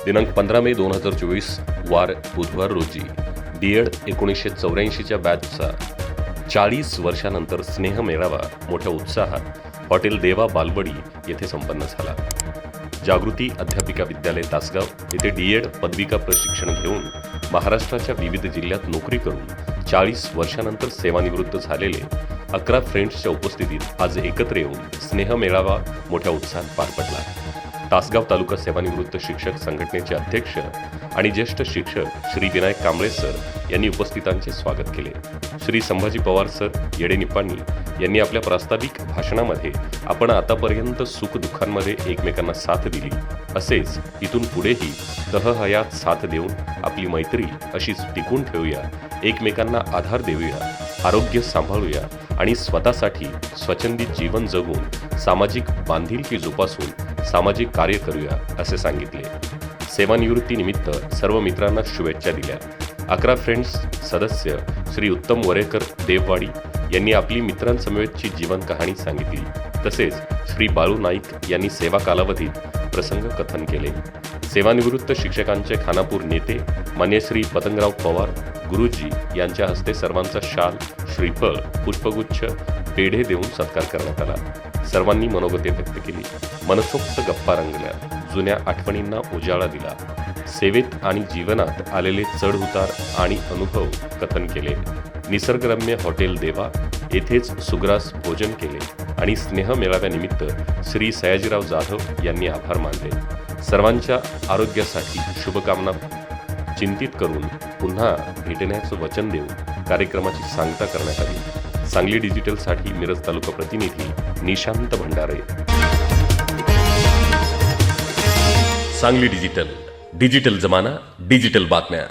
दिनांक 15 मे 2024 वार बुधवार रोजी डीएड 1984च्या बॅचचा 40 वर्षानंतर स्नेह मेळावा मोठ्या उत्साहात हॉटेल देवा बालवडी येथे संपन्न झाला। जागृती अध्यापिका विद्यालय तासगाव येथे डीएड पदविका प्रशिक्षण घेऊन महाराष्ट्राच्या विविध जिल्ह्यात नोकरी करून 40 वर्षानंतर सेवानिवृत्त झालेले 11 फ्रेंड्सच्या उपस्थितीत आज एकत्र येऊन स्नेह मेळावा मोठ्या उत्साहात पार पडला। तासगाव तालुका सेवानिवृत्त शिक्षक संघटनेचे अध्यक्ष आणि ज्येष्ठ शिक्षक श्री विनायक कांबळे सर यांनी उपस्थितांचे स्वागत केले। श्री संभाजी पवार सर येडेनिप्पाणी यांनी आपल्या प्रास्ताविक भाषणामध्ये आपण आतापर्यंत सुख दुःखांमध्ये एकमेकांना साथ दिली, असेच इथून पुढेही तहहयात साथ देऊन आपली मैत्री अशीच टिकून ठेवूया, एकमेकांना आधार देऊया, आरोग्य सांभाळूया आणि स्वतःसाठी स्वच्छंदी जीवन जगून सामाजिक बांधिलकी जोपासून सामाजिक कार्य करूया असे सांगितले। सेवानिवृत्तीनिमित्त सर्व मित्रांना शुभेच्छा दिल्या। 11 फ्रेंड्स सदस्य श्री उत्तम वरेकर देववाडी यांनी आपली मित्रांसमवेतची जीवन कहाणी सांगितली, तसेच श्री बाळू नाईक यांनी सेवा कालावधीत प्रसंग कथन केले। सेवानिवृत्त शिक्षकांचे खानापूर नेते मान्य श्री पतंगराव पवार गुरुजी यांच्या हस्ते सर्वांचा शाल, श्रीफळ, पुष्पगुच्छ, पेढे देऊन सत्कार करण्यात आला। सर्वांनी मनोगते व्यक्त केली, मनसोक्त गप्पा रंगल्या, जुन्या आठवणींना उजाळा दिला, सेवेत आणि जीवनात आलेले चढउतार आणि अनुभव कथन केले। निसर्गरम्य हॉटेल देवा येथेच सुग्रास भोजन केले आणि स्नेह मेळाव्यानिमित्त श्री सयाजीराव जाधव यांनी आभार मानले। सर्वांच्या आरोग्यासाठी शुभकामना चिंतित करून पुन्हा भेटण्याचं वचन देऊन कार्यक्रमाची सांगता करण्यात आली। सांगली डिजिटलसाठी मिरज तालुका प्रतिनिधी निशांत भंडारे। सांगली डिजिटल, डिजिटल जमाना, डिजिटल बातम्या।